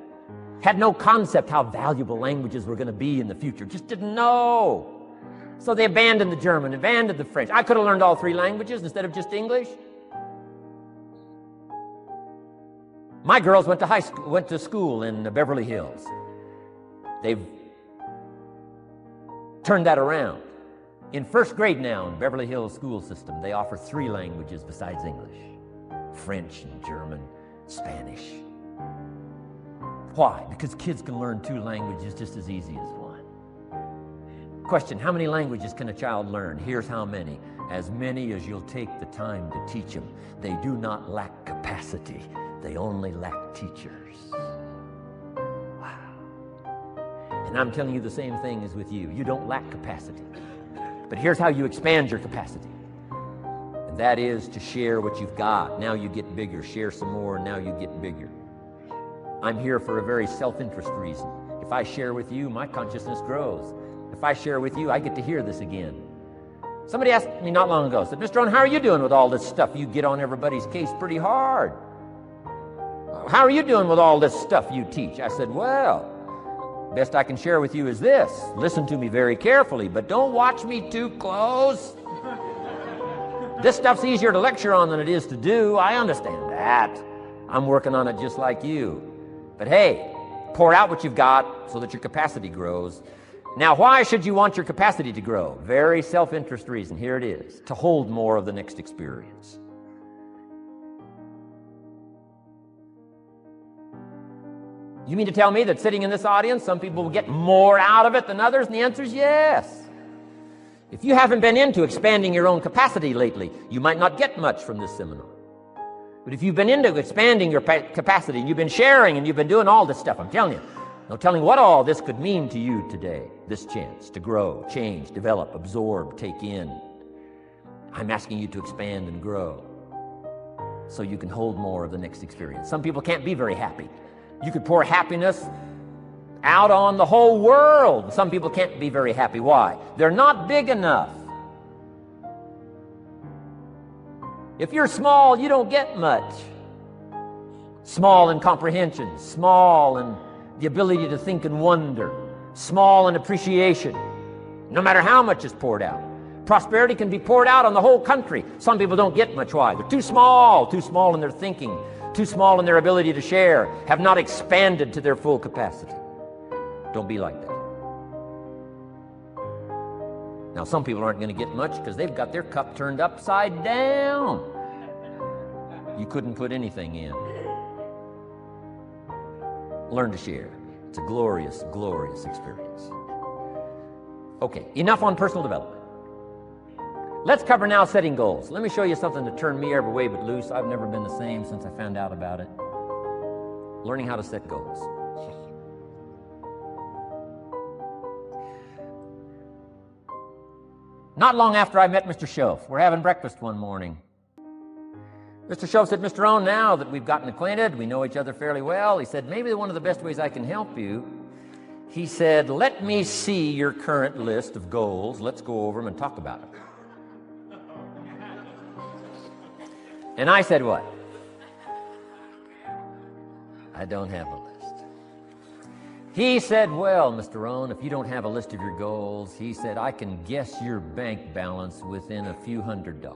had no concept how valuable languages were going to be in the future, just didn't know. So they abandoned the German, abandoned the French. I could have learned all 3 languages instead of just English. My girls went to school in Beverly Hills. They've turned that around. In first grade now in Beverly Hills school system, they offer 3 languages besides English: French and German, Spanish. Why? Because kids can learn 2 languages just as easy as 1. Question, how many languages can a child learn? Here's how many. As many as you'll take the time to teach them. They do not lack capacity. They only lack teachers. Wow. And I'm telling you the same thing is with you. You don't lack capacity. But here's how you expand your capacity. And that is to share what you've got. Now you get bigger. Share some more, now you get bigger. I'm here for a very self-interest reason. If I share with you, my consciousness grows. If I share with you, I get to hear this again. Somebody asked me not long ago, said, Mr. Rohn, how are you doing with all this stuff? You get on everybody's case pretty hard. How are you doing with all this stuff you teach? I said, well, best I can share with you is this. Listen to me very carefully, but don't watch me too close. This stuff's easier to lecture on than it is to do. I understand that. I'm working on it just like you. But hey, pour out what you've got so that your capacity grows. Now, why should you want your capacity to grow? Very self-interest reason. Here it is. To hold more of the next experience. You mean to tell me that sitting in this audience, some people will get more out of it than others? And the answer is yes. If you haven't been into expanding your own capacity lately, you might not get much from this seminar. But if you've been into expanding your capacity, and you've been sharing, and you've been doing all this stuff, I'm telling you, no telling what all this could mean to you today, this chance to grow, change, develop, absorb, take in. I'm asking you to expand and grow so you can hold more of the next experience. Some people can't be very happy. You could pour happiness out on the whole world. Some people can't be very happy. Why? They're not big enough. If you're small, you don't get much. Small in comprehension, small in the ability to think and wonder, small in appreciation, no matter how much is poured out. Prosperity can be poured out on the whole country. Some people don't get much. Why? They're too small in their thinking, too small in their ability to share, have not expanded to their full capacity. Don't be like that. Now, some people aren't going to get much because they've got their cup turned upside down. You couldn't put anything in. Learn to share. It's a glorious, glorious experience. Okay, enough on personal development. Let's cover now setting goals. Let me show you something that turned me every way but loose. I've never been the same since I found out about it. Learning how to set goals. Not long after I met Mr. Schoaf, we're having breakfast one morning. Mr. Schoaf said, Mr. Rohn, now that we've gotten acquainted, we know each other fairly well, he said, maybe one of the best ways I can help you, he said, let me see your current list of goals. Let's go over them and talk about it. And I said, what? I don't have a list. He said, well, Mr. Rohn, if you don't have a list of your goals, he said, I can guess your bank balance within a few $100s.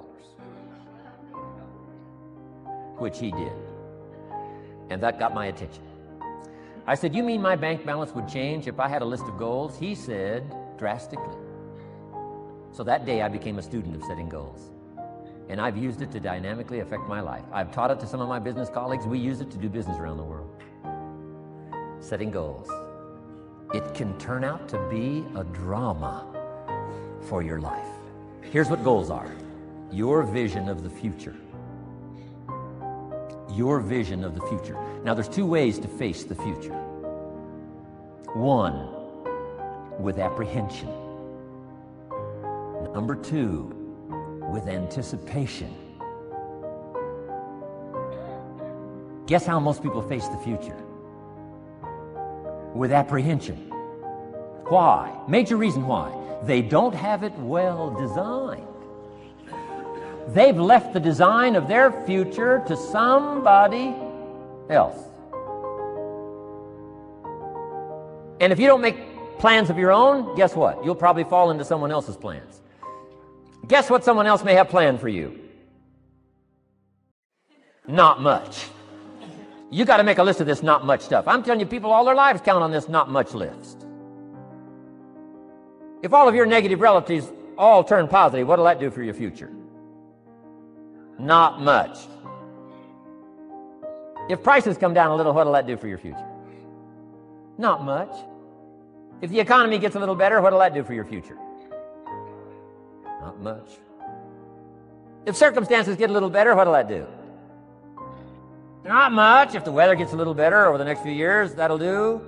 Which he did. And that got my attention. I said, you mean my bank balance would change if I had a list of goals? He said, drastically. So that day I became a student of setting goals. And I've used it to dynamically affect my life. I've taught it to some of my business colleagues. We use it to do business around the world. Setting goals. It can turn out to be a drama for your life. Here's what goals are. Your vision of the future. Your vision of the future. Now, there's 2 ways to face the future. 1, with apprehension. Number 2, with anticipation. Guess how most people face the future? With apprehension. Why? Major reason why. They don't have it well designed. They've left the design of their future to somebody else. And if you don't make plans of your own, guess what? You'll probably fall into someone else's plans. Guess what someone else may have planned for you? Not much. You got to make a list of this not much stuff. I'm telling you, people all their lives count on this not much list. If all of your negative relatives all turn positive, what'll that do for your future? Not much. If prices come down a little, what'll that do for your future? Not much. If the economy gets a little better, what'll that do for your future? Not much. If circumstances get a little better, what'll that do? Not much. If the weather gets a little better over the next few years, that'll do.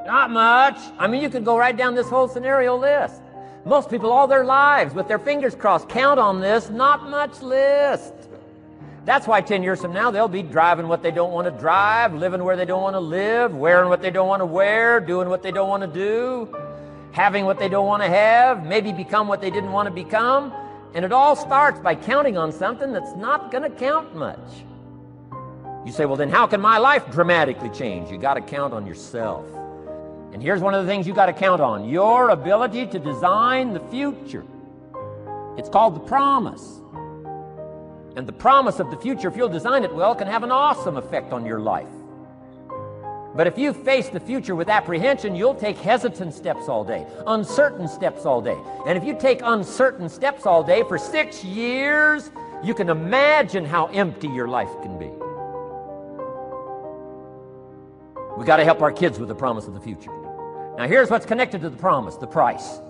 Not much. I mean, you could go right down this whole scenario list. Most people all their lives, with their fingers crossed, count on this not much list. That's why 10 years from now, they'll be driving what they don't want to drive, living where they don't want to live, wearing what they don't want to wear, doing what they don't want to do, having what they don't want to have, maybe become what they didn't want to become. And it all starts by counting on something that's not going to count much. You say, well, then how can my life dramatically change? You got to count on yourself. And here's one of the things you got to count on: your ability to design the future. It's called the promise. And the promise of the future, if you'll design it well, can have an awesome effect on your life. But if you face the future with apprehension, you'll take hesitant steps all day, uncertain steps all day. And if you take uncertain steps all day for 6 years, you can imagine how empty your life can be. We got to help our kids with the promise of the future. Now here's what's connected to the promise: the price.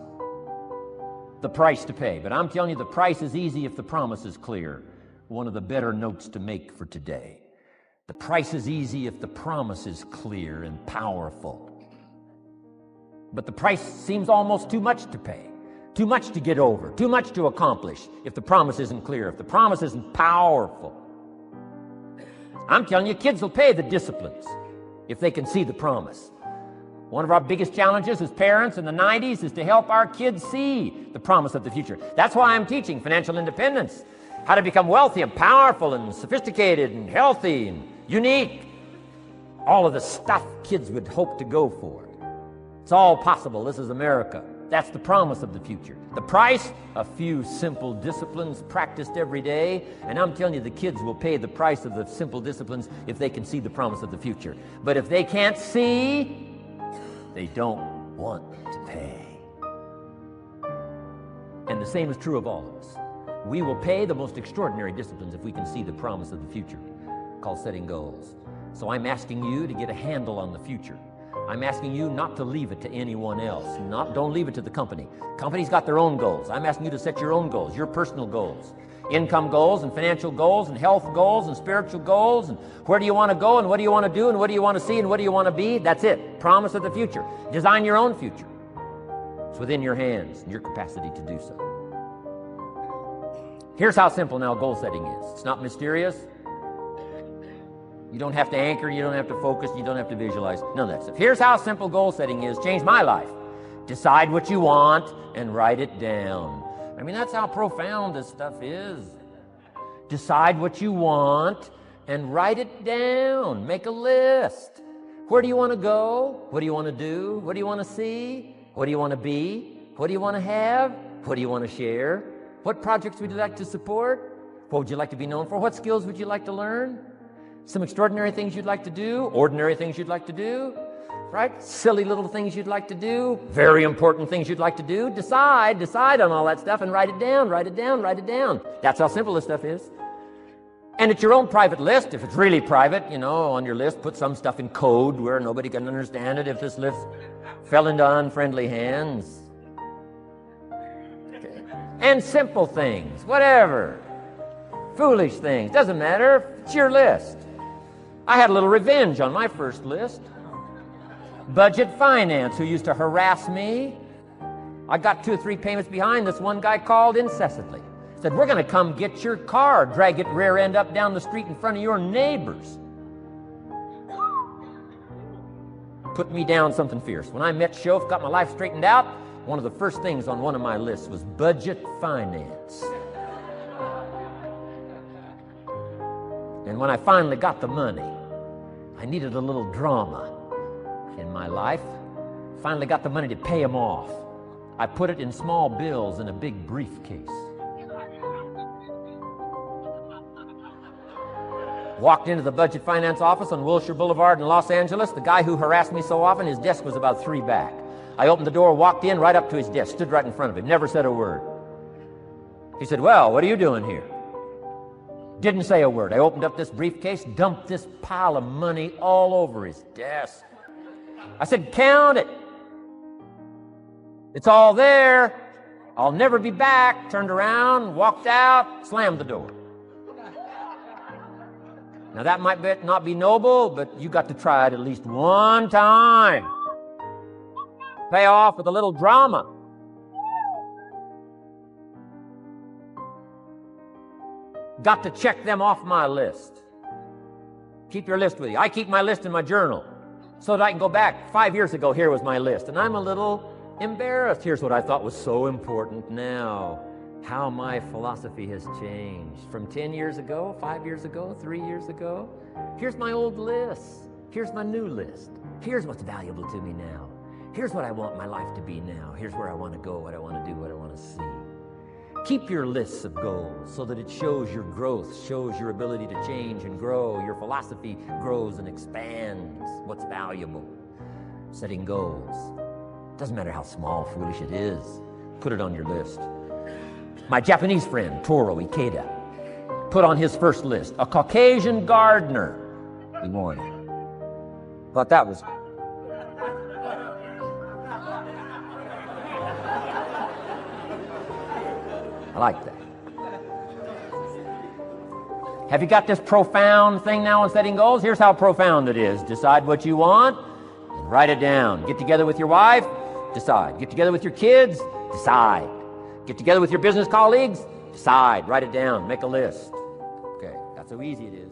The price to pay. But I'm telling you, the price is easy if the promise is clear. One of the better notes to make for today. The price is easy if the promise is clear and powerful. But the price seems almost too much to pay, too much to get over, too much to accomplish if the promise isn't clear, if the promise isn't powerful. I'm telling you, kids will pay the disciplines if they can see the promise. One of our biggest challenges as parents in the 90s is to help our kids see the promise of the future. That's why I'm teaching financial independence, how to become wealthy and powerful and sophisticated and healthy and unique. All of the stuff kids would hope to go for. It's all possible. This is America. That's the promise of the future. The price, a few simple disciplines practiced every day. And I'm telling you, the kids will pay the price of the simple disciplines if they can see the promise of the future. But if they can't see, they don't want to pay. And the same is true of all of us. We will pay the most extraordinary disciplines if we can see the promise of the future, called setting goals. So I'm asking you to get a handle on the future. I'm asking you not to leave it to anyone else. Don't leave it to the company. Company's got their own goals. I'm asking you to set your own goals, your personal goals. Income goals and financial goals and health goals and spiritual goals, and where do you want to go and what do you want to do and what do you want to see and what do you want to be. That's it. Promise of the future. Design your own future. It's within your hands and your capacity to do so. Here's how simple now goal setting is. It's not mysterious. You don't have to anchor, you don't have to focus, you don't have to visualize, none of that stuff. Here's how simple goal setting is. Changed my life. Decide what you want and write it down. I mean, that's how profound this stuff is. Decide what you want and write it down. Make a list. Where do you want to go? What do you want to do? What do you want to see? What do you want to be? What do you want to have? What do you want to share? What projects would you like to support? What would you like to be known for? What skills would you like to learn? Some extraordinary things you'd like to do, ordinary things you'd like to do, right? Silly little things you'd like to do, very important things you'd like to do. Decide on all that stuff and write it down, write it down, write it down. That's how simple this stuff is. And it's your own private list. If it's really private, on your list, put some stuff in code where nobody can understand it if this list fell into unfriendly hands. Okay. And simple things, whatever. Foolish things, doesn't matter. It's your list. I had a little revenge on my first list. Budget finance, who used to harass me. I got 2 or 3 payments behind. This one guy called incessantly. Said, we're going to come get your car, drag it rear end up down the street in front of your neighbors. Put me down something fierce. When I met Shof, got my life straightened out, one of the first things on one of my lists was budget finance. And when I finally got the money, I needed a little drama. in my life. Finally got the money to pay them off. I put it in small bills in a big briefcase. Walked into the budget finance office on Wilshire Boulevard in Los Angeles. The guy who harassed me so often, his desk was about 3 back. I opened the door, walked in, right up to his desk, stood right in front of him, never said a word. He said, "Well, what are you doing here?" Didn't say a word. I opened up this briefcase, dumped this pile of money all over his desk. I said, "Count it. It's all there. I'll never be back." Turned around, walked out, slammed the door. Now that might not be noble, but you got to try it at least one time. Pay off with a little drama. Got to check them off my list. Keep your list with you. I keep my list in my journal so that I can go back. 5 years ago, here was my list. And I'm a little embarrassed. Here's what I thought was so important now. How my philosophy has changed. From 10 years ago, 5 years ago, 3 years ago. Here's my old list. Here's my new list. Here's what's valuable to me now. Here's what I want my life to be now. Here's where I want to go, what I want to do, what I want to see. Keep your lists of goals so that it shows your growth, shows your ability to change and grow. Your philosophy grows and expands what's valuable. Setting goals. Doesn't matter how small, foolish it is. Put it on your list. My Japanese friend, Toro Ikeda, put on his first list, a Caucasian gardener. He wanted. Thought that was... I like that. Have you got this profound thing now on setting goals? Here's how profound it is. Decide what you want and write it down. Get together with your wife, decide. Get together with your kids, decide. Get together with your business colleagues, decide. Write it down. Make a list. Okay, that's how easy it is.